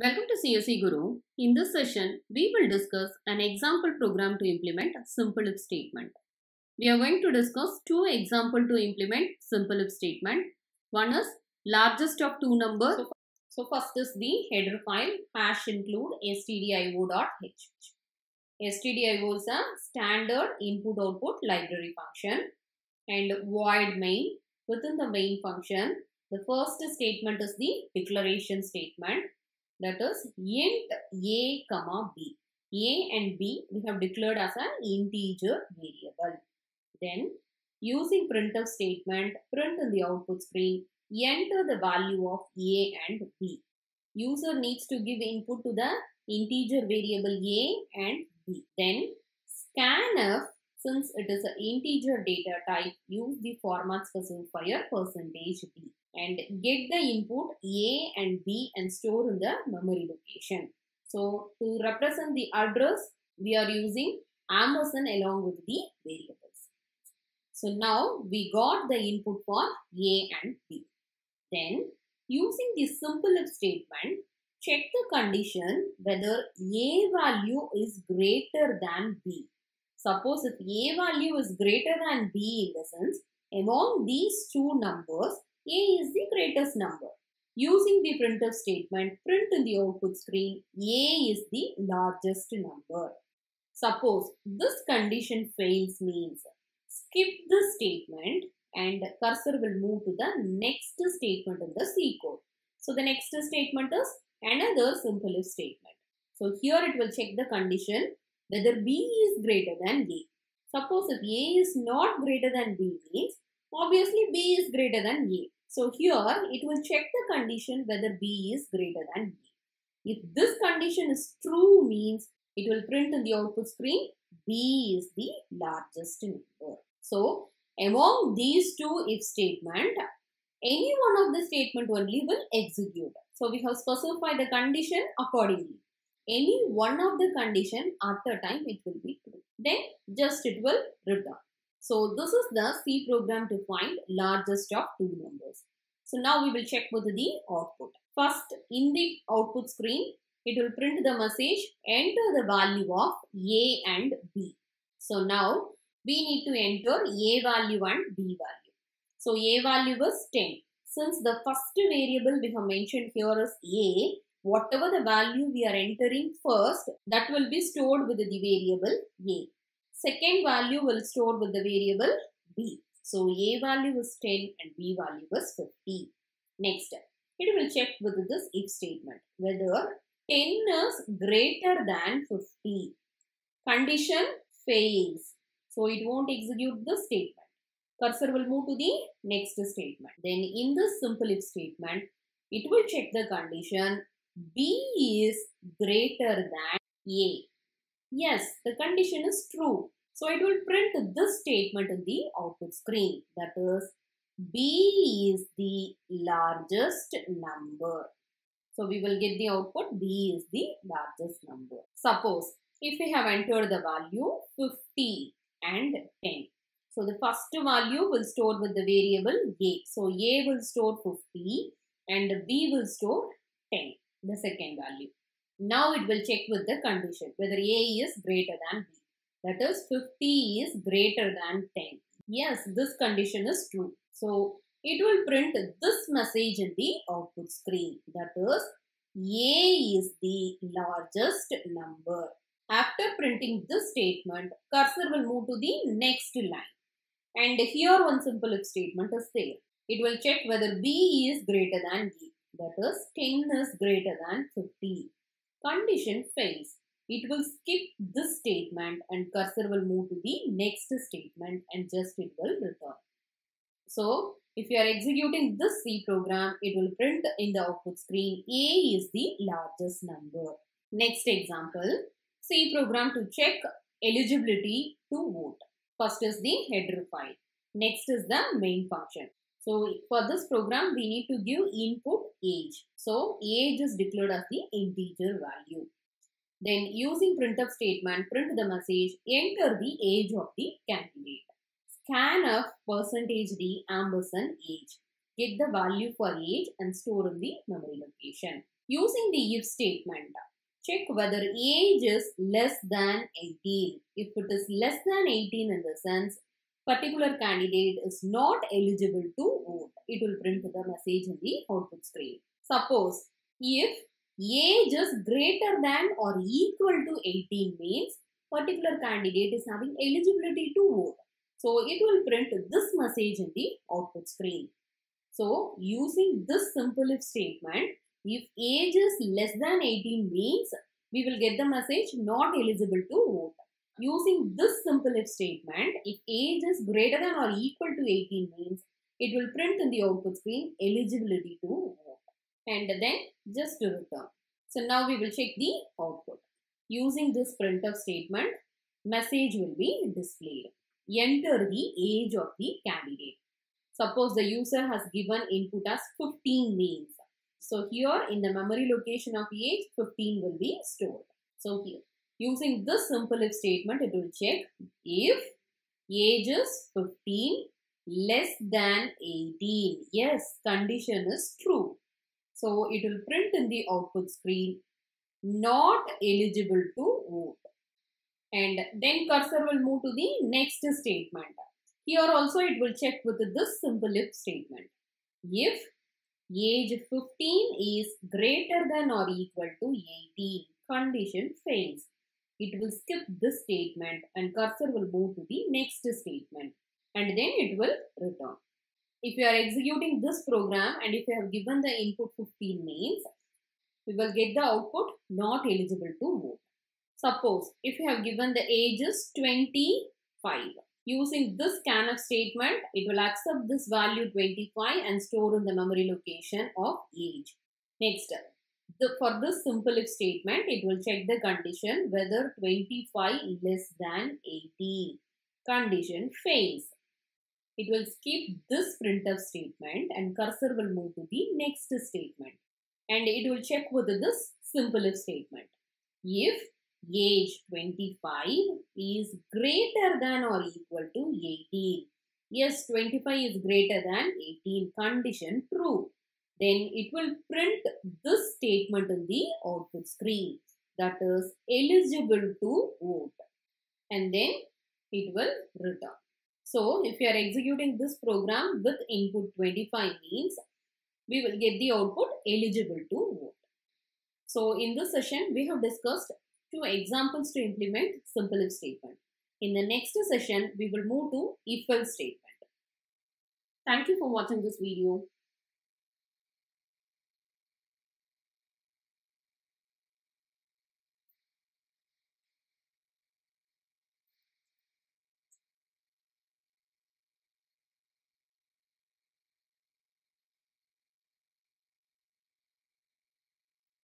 Welcome to CSEGuru. In this session, we will discuss an example program to implement a simple if statement. We are going to discuss two examples to implement simple if statement. One is largest of two numbers. So first is the header file hash include stdio.h. Stdio is a standard input output library function and void main. Within the main function, the first statement is the declaration statement. That is int a comma b. A and b we have declared as an integer variable. Then using printf statement, print in the output screen, enter the value of a and b. User needs to give input to the integer variable a and b. Then scanf, since it is an integer data type, use the format specifier %d. And get the input A and B and store in the memory location. So to represent the address, we are using ampersand along with the variables. So now we got the input for A and B. Then using the simple if statement, check the condition whether A value is greater than B. Suppose if A value is greater than B in the sense, among these two numbers, A is the greatest number. Using the printf statement, print in the output screen, A is the largest number. Suppose this condition fails means skip this statement and cursor will move to the next statement in the C code. So the next statement is another simple if statement. So here it will check the condition whether B is greater than A. Suppose if A is not greater than B means obviously B is greater than A. So here it will check the condition whether B is greater than B. If this condition is true means it will print in the output screen B is the largest number. So among these two if statement, any one of the statement only will execute. So we have specified the condition accordingly. Any one of the condition at a time it will be true. Then just it will return. So this is the C program to find largest of two numbers. So now we will check with the output. First in the output screen, it will print the message, enter the value of A and B. So now we need to enter A value and B value. So A value is 10. Since the first variable we have mentioned here is A, whatever the value we are entering first, that will be stored with the variable A. Second value will store with the variable B. So A value is 10 and B value is 50. Next, it will check with this if statement whether 10 is greater than 50. Condition fails. So it won't execute the statement. Cursor will move to the next statement. Then in this simple if statement, it will check the condition B is greater than A. Yes, the condition is true. So it will print this statement in the output screen. That is, B is the largest number. So we will get the output B is the largest number. Suppose if we have entered the value 50 and 10. So the first value will store with the variable A. So A will store 50 and B will store 10, the second value. Now it will check with the condition whether A is greater than B. That is 50 is greater than 10. Yes, this condition is true. So it will print this message in the output screen. That is A is the largest number. After printing this statement, cursor will move to the next line. And here one simple if statement is there. It will check whether B is greater than B. That is 10 is greater than 50. Condition fails. It will skip this statement and cursor will move to the next statement and just it will return. So if you are executing this C program, it will print in the output screen A is the largest number. Next example, C program to check eligibility to vote. First is the header file. Next is the main function. So for this program, we need to give input age. So age is declared as the integer value. Then using printf statement, print the message, enter the age of the candidate. Scanf %d ampersand age. Get the value for age and store in the memory location. Using the if statement, check whether age is less than 18. If it is less than 18 in the sense, particular candidate is not eligible to vote, it will print the message in the output screen. Suppose if age is greater than or equal to 18 means particular candidate is having eligibility to vote. So it will print this message in the output screen. So using this simple if statement, if age is less than 18 means we will get the message not eligible to vote. Using this simple if statement, if age is greater than or equal to 18 means it will print in the output screen eligibility to vote. And then just to return. So now we will check the output. Using this printf statement, message will be displayed. Enter the age of the candidate. Suppose the user has given input as 15 means. So here in the memory location of age, 15 will be stored. So here, using this simple if statement, it will check if age is 15 less than 18. Yes, condition is true. So it will print in the output screen not eligible to vote. And then cursor will move to the next statement. Here also it will check with this simple if statement. If age 15 is greater than or equal to 18, condition fails. It will skip this statement and cursor will move to the next statement and then it will return. If you are executing this program and if you have given the input 15 means, we will get the output not eligible to vote. Suppose if you have given the age is 25. Using this scanf statement, it will accept this value 25 and store in the memory location of age. Next, for this simple if statement, it will check the condition whether 25 less than 18. Condition fails. It will skip this printf statement and cursor will move to the next statement. And it will check with this simple if statement. If age 25 is greater than or equal to 18. Yes, 25 is greater than 18. Condition true. Then it will print this statement in the output screen. That is eligible to vote. And then it will return. So if you are executing this program with input 25 means we will get the output eligible to vote. So in this session we have discussed 2 examples to implement simple if statement. In the next session we will move to if else statement. Thank you for watching this video.